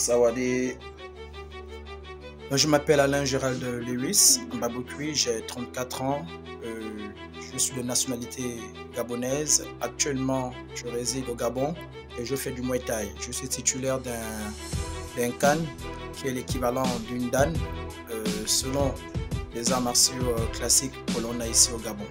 Sawadi. Je m'appelle Alain Gérald Lewis Mbabokui, j'ai 34 ans. Je suis de nationalité gabonaise. Actuellement, je réside au Gabon et je fais du Muay Thai. Je suis titulaire d'un Kan qui est l'équivalent d'une Dan selon les arts martiaux classiques que l'on a ici au Gabon.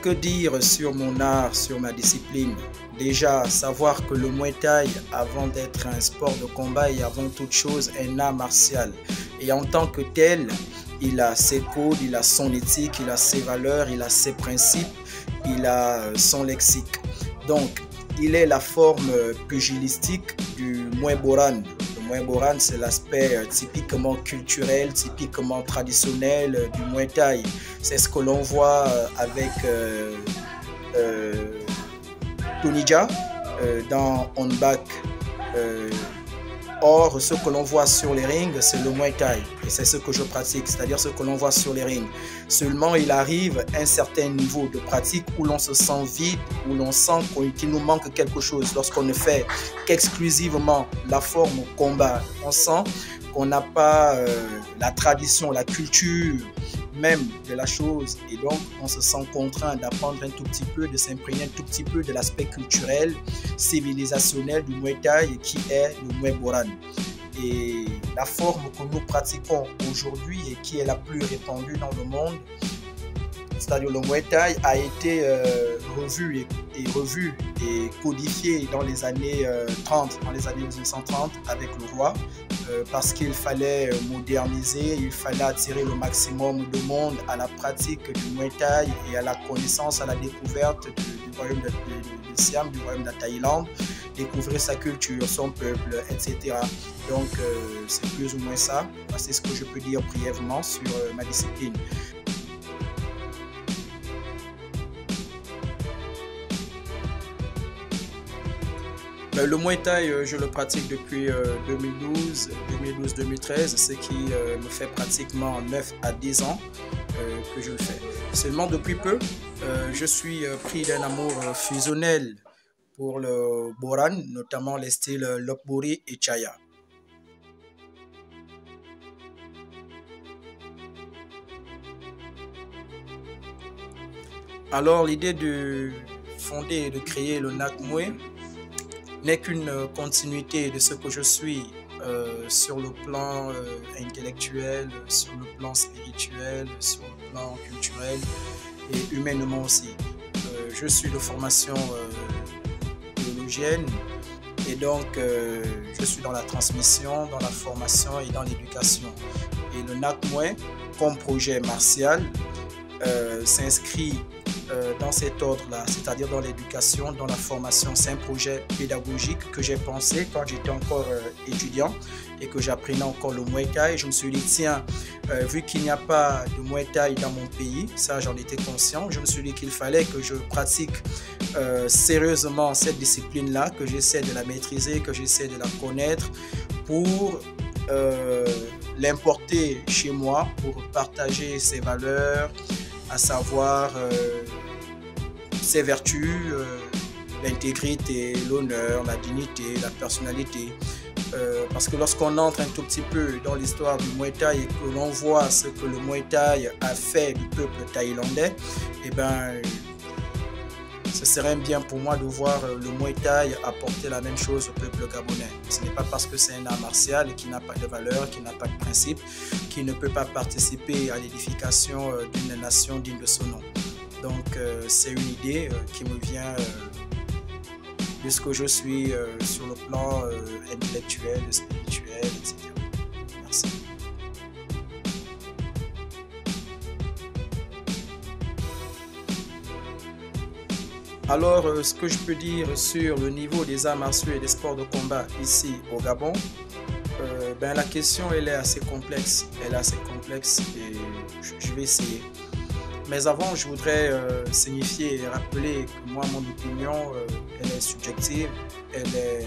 Que dire sur mon art, sur ma discipline? Déjà, savoir que le Muay Thai, avant d'être un sport de combat, est avant toute chose un art martial. Et en tant que tel, il a ses codes, il a son éthique, il a ses valeurs, il a ses principes, il a son lexique. Donc, il est la forme pugilistique du Muay Boran. Le Muay Boran, c'est l'aspect typiquement culturel, typiquement traditionnel du Muay Thai. C'est ce que l'on voit avec Tony Jaa dans On Back. Or, ce que l'on voit sur les rings, c'est le Muay Thai. Et c'est ce que je pratique, c'est-à-dire ce que l'on voit sur les rings. Seulement, il arrive à un certain niveau de pratique où l'on se sent vide, où l'on sent qu'il nous manque quelque chose. Lorsqu'on ne fait qu'exclusivement la forme au combat, on sent qu'on n'a pas la tradition, la culture même de la chose, et donc on se sent contraint d'apprendre un tout petit peu, de s'imprégner un tout petit peu de l'aspect culturel, civilisationnel du Muay Thai qui est le Muay Boran. Et la forme que nous pratiquons aujourd'hui et qui est la plus répandue dans le monde, c'est-à-dire le Muay Thai, a été revu et codifié dans les années 30, dans les années 1930 avec le roi, parce qu'il fallait moderniser, il fallait attirer le maximum de monde à la pratique du Muay Thai et à la connaissance, à la découverte du royaume de Siam, du royaume de Thaïlande, découvrir sa culture, son peuple, etc. Donc c'est plus ou moins ça. C'est ce que je peux dire brièvement sur ma discipline. Le Muay Thai, je le pratique depuis 2012-2013, ce qui me fait pratiquement 9 à 10 ans que je le fais. Seulement depuis peu, je suis pris d'un amour fusionnel pour le Boran, notamment les styles Lokburi et Chaya. Alors l'idée de fonder et de créer le Nak Muay n'est qu'une continuité de ce que je suis sur le plan intellectuel, sur le plan spirituel, sur le plan culturel et humainement aussi. Je suis de formation théologienne et donc je suis dans la transmission, dans la formation et dans l'éducation. Et le Nak Muay, comme projet martial, s'inscrit dans cet ordre-là, c'est-à-dire dans l'éducation, dans la formation. C'est un projet pédagogique que j'ai pensé quand j'étais encore étudiant et que j'apprenais encore le Muay Thai. Je me suis dit, tiens, vu qu'il n'y a pas de Muay Thai dans mon pays, ça j'en étais conscient, je me suis dit qu'il fallait que je pratique sérieusement cette discipline-là, que j'essaie de la maîtriser, que j'essaie de la connaître pour l'importer chez moi, pour partager ses valeurs, à savoir ses vertus, l'intégrité, l'honneur, la dignité, la personnalité. Parce que lorsqu'on entre un tout petit peu dans l'histoire du Muay Thai et que l'on voit ce que le Muay Thai a fait du peuple thaïlandais, eh ben, ce serait bien pour moi de voir le Muay Thai apporter la même chose au peuple gabonais. Ce n'est pas parce que c'est un art martial qui n'a pas de valeur, qui n'a pas de principe, qui ne peut pas participer à l'édification d'une nation digne de son nom. Donc c'est une idée qui me vient de ce que je suis sur le plan intellectuel, spirituel, etc. Merci. Alors, ce que je peux dire sur le niveau des arts martiaux et des sports de combat ici au Gabon, la question elle est assez complexe. Elle est assez complexe et je vais essayer. Mais avant, je voudrais signifier et rappeler que moi, mon opinion, elle est subjective, elle est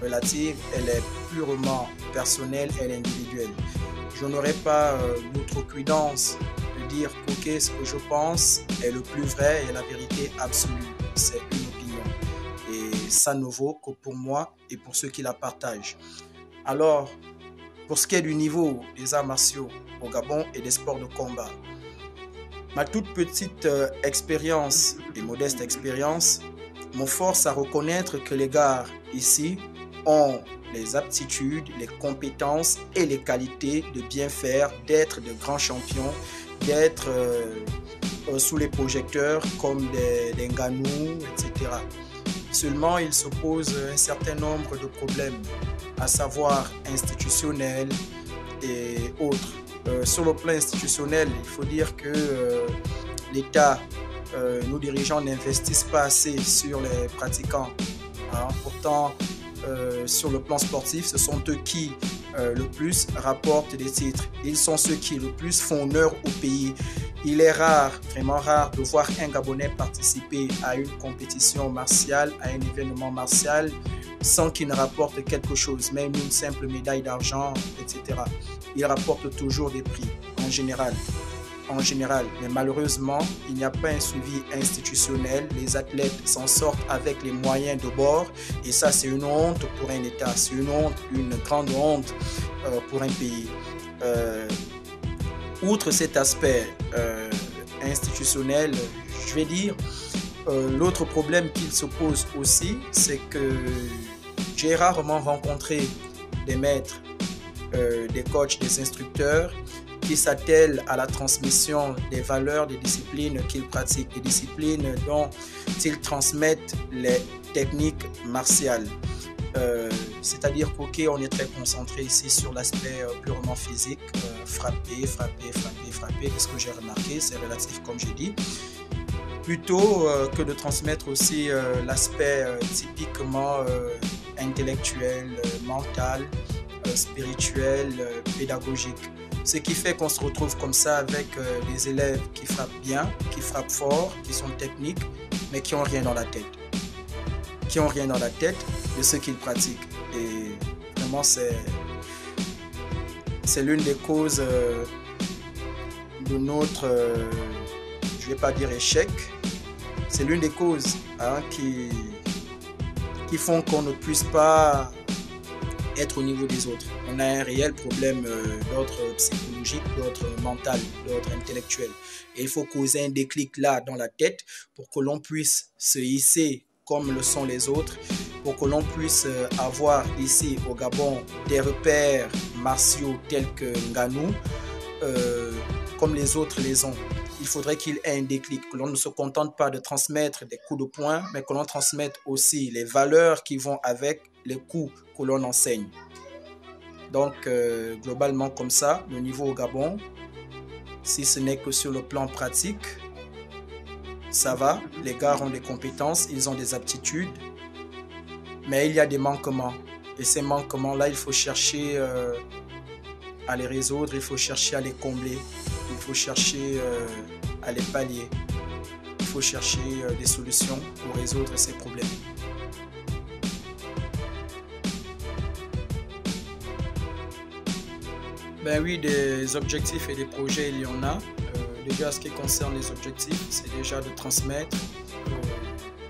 relative, elle est purement personnelle, elle est individuelle. Je n'aurais pas l'outrecuidance de dire que okay, ce que je pense est le plus vrai et la vérité absolue. C'est une opinion. Et ça ne vaut que pour moi et pour ceux qui la partagent. Alors, pour ce qui est du niveau des arts martiaux au Gabon et des sports de combat, ma toute petite expérience et modeste expérience me force à reconnaître que les gars ici ont les aptitudes, les compétences et les qualités de bien faire, d'être de grands champions, d'être sous les projecteurs comme des Ngannou, etc. Seulement, il se pose un certain nombre de problèmes, à savoir institutionnels et autres. Sur le plan institutionnel, il faut dire que l'État, nos dirigeants n'investissent pas assez sur les pratiquants. Hein. Pourtant, sur le plan sportif, ce sont eux qui le plus rapportent des titres. Ils sont ceux qui le plus font honneur au pays. Il est rare, vraiment rare, de voir un Gabonais participer à une compétition martiale, à un événement martial, sans qu'il ne rapporte quelque chose, même une simple médaille d'argent, etc. Il rapporte toujours des prix, en général. Mais malheureusement, il n'y a pas un suivi institutionnel. Les athlètes s'en sortent avec les moyens de bord et ça, c'est une honte pour un État, c'est une honte, une grande honte pour un pays. Outre cet aspect institutionnel, je vais dire, l'autre problème qu'il se pose aussi, c'est que j'ai rarement rencontré des maîtres, des coachs, des instructeurs qui s'attellent à la transmission des valeurs, des disciplines qu'ils pratiquent, des disciplines dont ils transmettent les techniques martiales. C'est-à-dire qu'on est très concentré ici sur l'aspect purement physique, frapper. Qu'est-ce que j'ai remarqué? C'est relatif comme j'ai dit. Plutôt que de transmettre aussi l'aspect typiquement intellectuel, mental, spirituel, pédagogique. Ce qui fait qu'on se retrouve comme ça avec des élèves qui frappent bien, qui frappent fort, qui sont techniques, mais qui n'ont rien dans la tête. Qui n'ont rien dans la tête de ce qu'ils pratiquent. Et vraiment, c'est l'une des causes de notre, je ne vais pas dire échec, c'est l'une des causes qui font qu'on ne puisse pas être au niveau des autres. On a un réel problème d'ordre psychologique, d'ordre mental, d'ordre intellectuel. Et il faut causer un déclic là dans la tête pour que l'on puisse se hisser comme le sont les autres, pour que l'on puisse avoir ici au Gabon des repères martiaux tels que Ngannou, comme les autres les ont. Il faudrait qu'il ait un déclic, que l'on ne se contente pas de transmettre des coups de poing, mais que l'on transmette aussi les valeurs qui vont avec les coups que l'on enseigne. Donc, globalement comme ça, le niveau au Gabon, si ce n'est que sur le plan pratique, ça va, les gars ont des compétences, ils ont des aptitudes, mais il y a des manquements. Et ces manquements-là, il faut chercher à les résoudre, il faut chercher à les combler, il faut chercher à les pallier, il faut chercher des solutions pour résoudre ces problèmes. Ben oui, des objectifs et des projets, il y en a. Déjà, ce qui concerne les objectifs, c'est déjà de transmettre,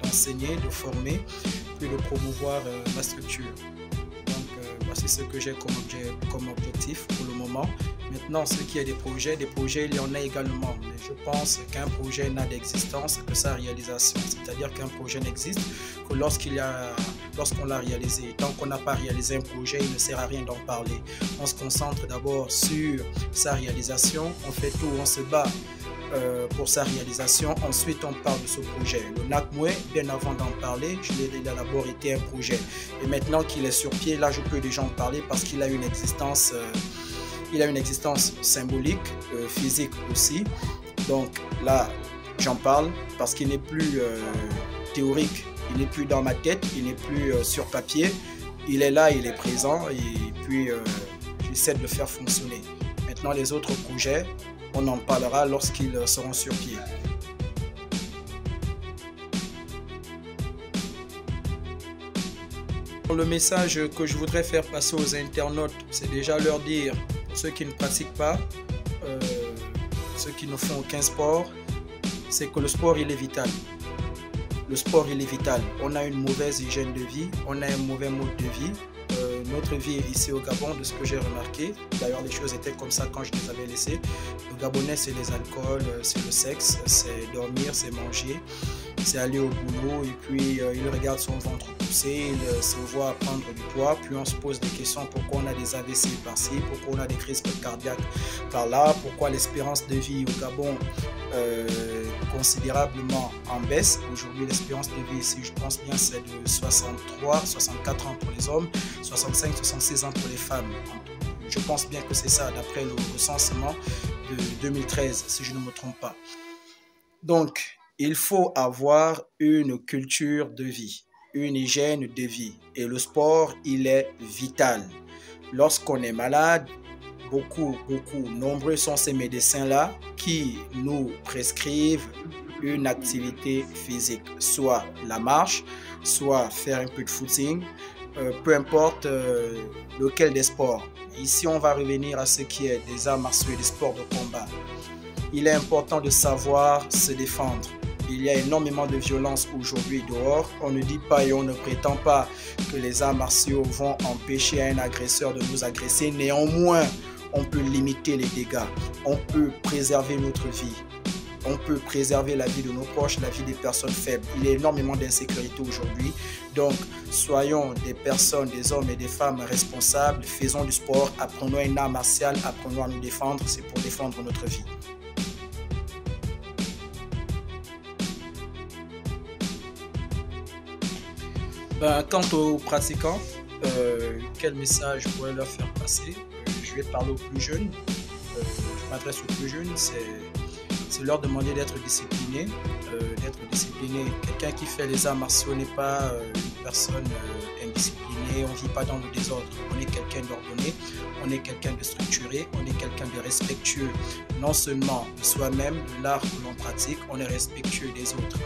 d'enseigner, de former, puis de promouvoir la structure. Donc, voici ce que j'ai comme objectif pour le moment. Maintenant, ce qui est des projets, il y en a également. Mais je pense qu'un projet n'a d'existence que sa réalisation. C'est-à-dire qu'un projet n'existe que lorsqu'on l'a réalisé. Tant qu'on n'a pas réalisé un projet, il ne sert à rien d'en parler. On se concentre d'abord sur sa réalisation, on fait tout, on se bat pour sa réalisation. Ensuite, on parle de ce projet. Le NACMOE, bien avant d'en parler, il a d'abord été un projet. Et maintenant qu'il est sur pied, là, je peux déjà en parler parce qu'il a une existence, symbolique, physique aussi. Donc là, j'en parle parce qu'il n'est plus théorique. Il n'est plus dans ma tête, il n'est plus sur papier. Il est là, il est présent et puis j'essaie de le faire fonctionner. Maintenant, les autres projets, on en parlera lorsqu'ils seront sur pied. Le message que je voudrais faire passer aux internautes, c'est déjà leur dire, pour ceux qui ne pratiquent pas, ceux qui ne font aucun sport, c'est que le sport, il est vital. Le sport, il est vital. On a une mauvaise hygiène de vie, on a un mauvais mode de vie. Notre vie ici au Gabon, de ce que j'ai remarqué, d'ailleurs les choses étaient comme ça quand je les avais laissées. Le Gabonais, c'est les alcools, c'est le sexe, c'est dormir, c'est manger, c'est aller au boulot et puis il regarde son ventre pousser, il se voit prendre du poids, puis on se pose des questions, pourquoi on a des AVC par-ci, pourquoi on a des crises cardiaques par-là, pourquoi l'espérance de vie au Gabon considérablement en baisse. Aujourd'hui, l'espérance de vie ici, je pense bien, c'est de 63, 64 ans pour les hommes, 65, 66 ans pour les femmes. Je pense bien que c'est ça, d'après le recensement de 2013, si je ne me trompe pas. Donc, il faut avoir une culture de vie, une hygiène de vie. Et le sport, il est vital. Lorsqu'on est malade, nombreux sont ces médecins-là qui nous prescrivent une activité physique, soit la marche, soit faire un peu de footing, peu importe lequel des sports. Ici, on va revenir à ce qui est des arts martiaux et des sports de combat. Il est important de savoir se défendre. Il y a énormément de violence aujourd'hui dehors. On ne dit pas et on ne prétend pas que les arts martiaux vont empêcher un agresseur de nous agresser. Néanmoins, on peut limiter les dégâts. On peut préserver notre vie. On peut préserver la vie de nos proches, la vie des personnes faibles. Il y a énormément d'insécurité aujourd'hui. Donc, soyons des personnes, des hommes et des femmes responsables. Faisons du sport, apprenons un art martial, apprenons à nous défendre. C'est pour défendre notre vie. Quant aux pratiquants, quel message je pourrais leur faire passer? Je vais parler aux plus jeunes. Je m'adresse aux plus jeunes, c'est leur demander d'être discipliné. Quelqu'un qui fait les arts martiaux n'est pas une personne indisciplinée. On ne vit pas dans le désordre. On est quelqu'un d'ordonné, on est quelqu'un de structuré, on est quelqu'un de respectueux. Non seulement de soi-même, de l'art que l'on pratique, on est respectueux des autres.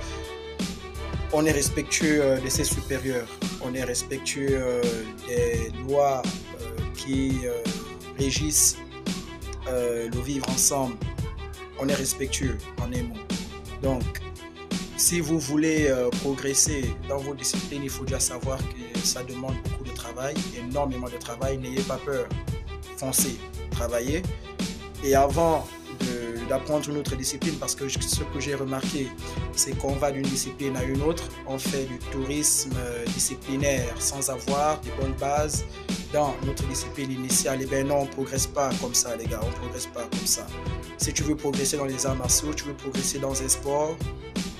On est respectueux de ses supérieurs. On est respectueux des lois qui régissent le vivre ensemble. On est respectueux en un mot. Donc, si vous voulez progresser dans vos disciplines, il faut déjà savoir que ça demande beaucoup de travail, énormément de travail. N'ayez pas peur. Foncez, travaillez. Et avant d'apprendre une autre discipline, parce que ce que j'ai remarqué, c'est qu'on va d'une discipline à une autre, on fait du tourisme disciplinaire sans avoir de bonnes bases dans notre discipline initiale. Et bien non, on ne progresse pas comme ça, les gars, on ne progresse pas comme ça. Si tu veux progresser dans les arts martiaux, tu veux progresser dans un sport,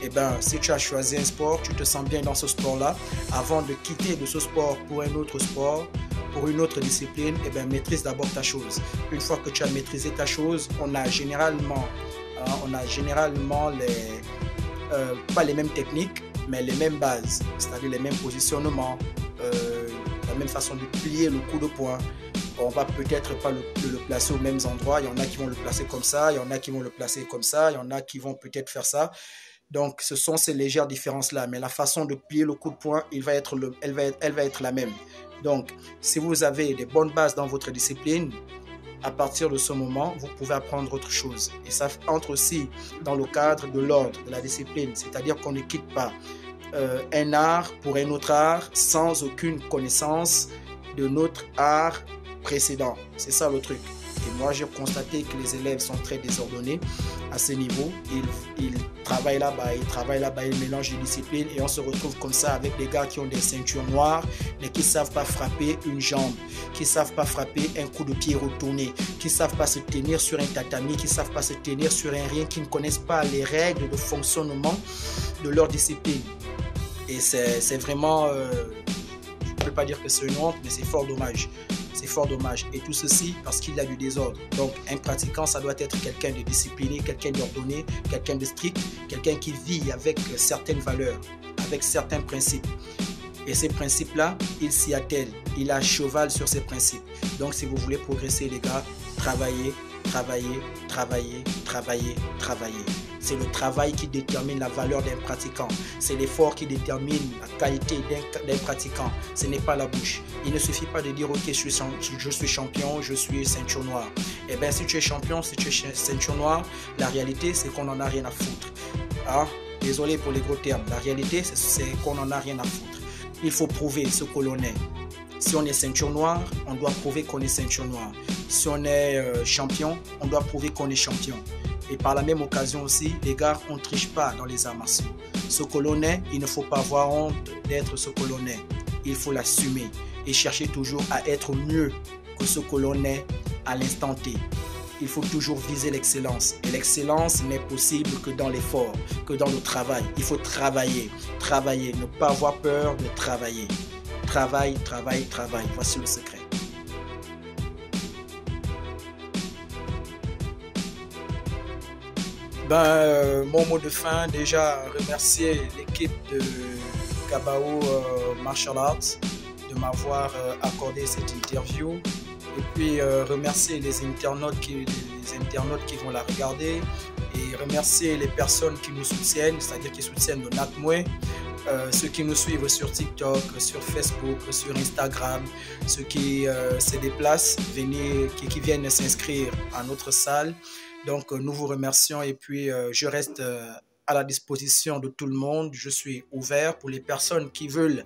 et bien si tu as choisi un sport, tu te sens bien dans ce sport-là, avant de quitter de ce sport pour un autre sport, pour une autre discipline, eh bien, maîtrise d'abord ta chose. Une fois que tu as maîtrisé ta chose, on a généralement pas les mêmes techniques, mais les mêmes bases, c'est-à-dire les mêmes positionnements, la même façon de plier le coup de poing. On va peut-être pas le placer aux mêmes endroits. Il y en a qui vont le placer comme ça, il y en a qui vont le placer comme ça, il y en a qui vont peut-être faire ça. Donc, ce sont ces légères différences-là, mais la façon de plier le coup de poing, elle va être la même. Donc, si vous avez des bonnes bases dans votre discipline, à partir de ce moment, vous pouvez apprendre autre chose. Et ça entre aussi dans le cadre de l'ordre, de la discipline. C'est-à-dire qu'on ne quitte pas un art pour un autre art sans aucune connaissance de notre art précédent. C'est ça le truc. Et moi, j'ai constaté que les élèves sont très désordonnés à ce niveau. Ils travaillent là-bas, ils mélangent les disciplines et on se retrouve comme ça avec des gars qui ont des ceintures noires, mais qui ne savent pas frapper une jambe, qui ne savent pas frapper un coup de pied retourné, qui ne savent pas se tenir sur un tatami, qui ne savent pas se tenir sur un ring, qui ne connaissent pas les règles de fonctionnement de leur discipline. Et c'est vraiment, je ne peux pas dire que c'est une honte, mais c'est fort dommage. C'est fort dommage. Et tout ceci parce qu'il y a du désordre. Donc, un pratiquant, ça doit être quelqu'un de discipliné, quelqu'un d'ordonné, quelqu'un de strict, quelqu'un qui vit avec certaines valeurs, avec certains principes. Et ces principes-là, il s'y attelle. Il a cheval sur ces principes. Donc, si vous voulez progresser, les gars, travaillez, travaillez, travaillez, travaillez, travaillez. C'est le travail qui détermine la valeur d'un pratiquant. C'est l'effort qui détermine la qualité d'un pratiquant. Ce n'est pas la bouche. Il ne suffit pas de dire ok, je suis champion, je suis ceinture noire. Eh bien, si tu es champion, si tu es ceinture noire, la réalité c'est qu'on n'en a rien à foutre. Ah, désolé pour les gros termes. La réalité c'est qu'on n'en a rien à foutre. Il faut prouver ce que l'on est. Si on est ceinture noire, on doit prouver qu'on est ceinture noire. Si on est champion, on doit prouver qu'on est champion. Et par la même occasion aussi, les gars, on ne triche pas dans les arts martiaux. Ce que l'on est, il ne faut pas avoir honte d'être ce que l'on est. Il faut l'assumer et chercher toujours à être mieux que ce que l'on est à l'instant T. Il faut toujours viser l'excellence. Et l'excellence n'est possible que dans l'effort, que dans le travail. Il faut travailler, travailler, ne pas avoir peur de travailler. Travail, travail, travail. Voici le secret. Mon mot de fin, déjà remercier l'équipe de Kabao Martial Arts de m'avoir accordé cette interview. Et puis remercier les internautes qui vont la regarder et remercier les personnes qui nous soutiennent, c'est-à-dire qui soutiennent le Nakmwe. Ceux qui nous suivent sur TikTok, sur Facebook, sur Instagram, ceux qui se déplacent, qui viennent s'inscrire à notre salle. Donc, nous vous remercions et puis je reste à la disposition de tout le monde. Je suis ouvert pour les personnes qui veulent,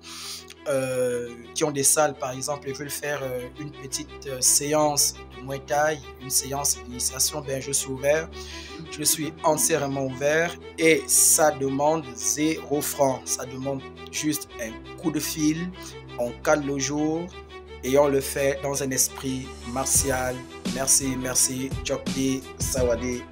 qui ont des salles par exemple et veulent faire une petite séance de Muay Thai, une séance d'initiation, ben je suis ouvert. Je suis entièrement ouvert et ça demande 0 francs. Ça demande juste un coup de fil, on cale le jour et on le fait dans un esprit martial. Merci, merci. Chokdi, Sawadi.